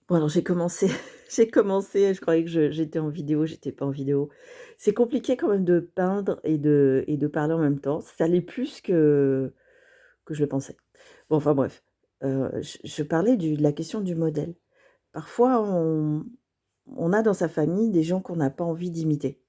Bon alors j'ai commencé j'ai commencé, je croyais que j'étais en vidéo, j'étais pas en vidéo. C'est compliqué quand même de peindre et de parler en même temps. Ça l'est plus que je le pensais. Bon enfin bref, je parlais de la question du modèle. Parfois on a dans sa famille des gens qu'on n'a pas envie d'imiter.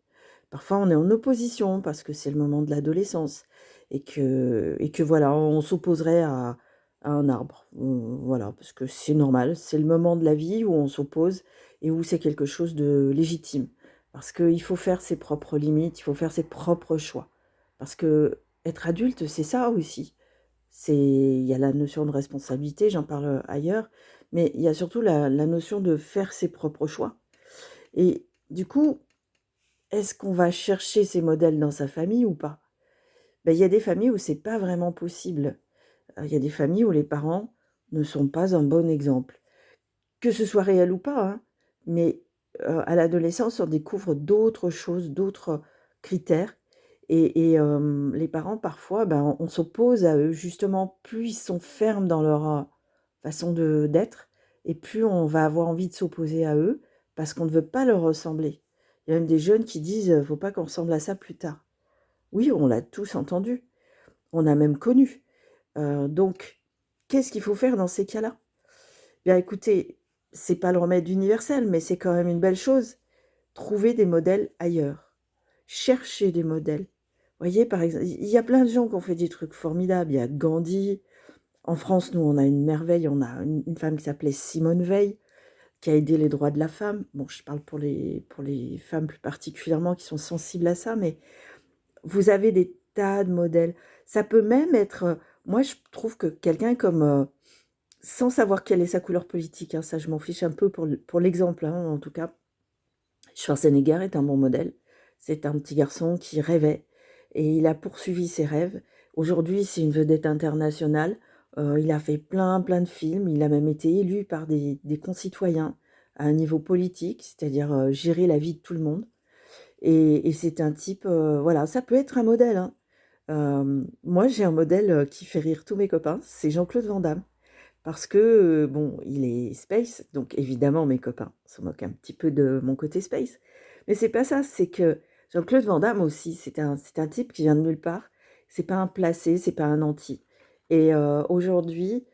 Parfois on est en opposition parce que c'est le moment de l'adolescence et que voilà, on s'opposerait à un arbre. Voilà, parce que c'est normal, c'est le moment de la vie où on s'oppose et où c'est quelque chose de légitime. Parce qu'il faut faire ses propres limites, il faut faire ses propres choix. Parce que être adulte, c'est ça aussi. Il y a la notion de responsabilité, j'en parle ailleurs, mais il y a surtout la notion de faire ses propres choix. Et du coup, est-ce qu'on va chercher ces modèles dans sa famille ou pas? Ben, il y a des familles où c'est pas vraiment possible. Il y a des familles où les parents ne sont pas un bon exemple. Que ce soit réel ou pas, hein, mais à l'adolescence, on découvre d'autres choses, d'autres critères et les parents parfois, ben, on s'oppose à eux. Justement, plus ils sont fermes dans leur, façon d'être et plus on va avoir envie de s'opposer à eux parce qu'on ne veut pas leur ressembler. Il y a même des jeunes qui disent: «Faut pas qu'on ressemble à ça plus tard». Oui, on l'a tous entendu, on a même connu. Donc qu'est-ce qu'il faut faire dans ces cas-là? Bien écoutez, c'est pas le remède universel, mais c'est quand même une belle chose. Trouver des modèles ailleurs. Chercher des modèles. Vous voyez, par exemple, il y a plein de gens qui ont fait des trucs formidables. Il y a Gandhi. En France, nous, on a une merveille. On a une femme qui s'appelait Simone Veil, qui a aidé les droits de la femme. Bon, je parle pour les femmes plus particulièrement qui sont sensibles à ça, mais vous avez des tas de modèles. Ça peut même être, moi je trouve que quelqu'un comme, sans savoir quelle est sa couleur politique, hein, ça je m'en fiche un peu pour l'exemple, hein, en tout cas. Schwarzenegger est un bon modèle. C'est un petit garçon qui rêvait et il a poursuivi ses rêves. Aujourd'hui, c'est une vedette internationale. Il a fait plein, plein de films. Il a même été élu par des concitoyens à un niveau politique, c'est-à-dire, gérer la vie de tout le monde et c'est un type, voilà, ça peut être un modèle, hein. Moi, j'ai un modèle, qui fait rire tous mes copains, c'est Jean-Claude Van Damme. Parce que, bon, il est space, donc évidemment mes copains se moquent un petit peu de mon côté space. Mais c'est pas ça, c'est que Jean-Claude Van Damme aussi, c'est un type qui vient de nulle part. C'est pas un placé, c'est pas un nanti. Et aujourd'hui,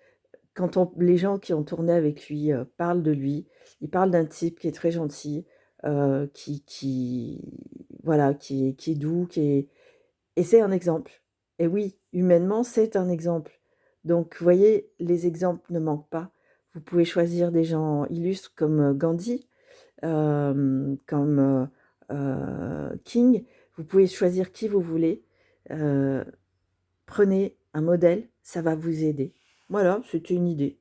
quand les gens qui ont tourné avec lui, parlent de lui, ils parlent d'un type qui est très gentil, qui voilà, qui est doux, qui est et c'est un exemple. Et oui, humainement, c'est un exemple. Donc, vous voyez, les exemples ne manquent pas. Vous pouvez choisir des gens illustres comme Gandhi, comme King. Vous pouvez choisir qui vous voulez. Euh, Prenez un modèle, ça va vous aider. Voilà, c'était une idée.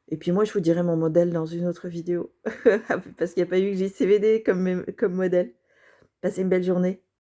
Et puis moi, je vous dirai mon modèle dans une autre vidéo. Parce qu'il n'y a pas eu que JCVD comme modèle. Passez une belle journée.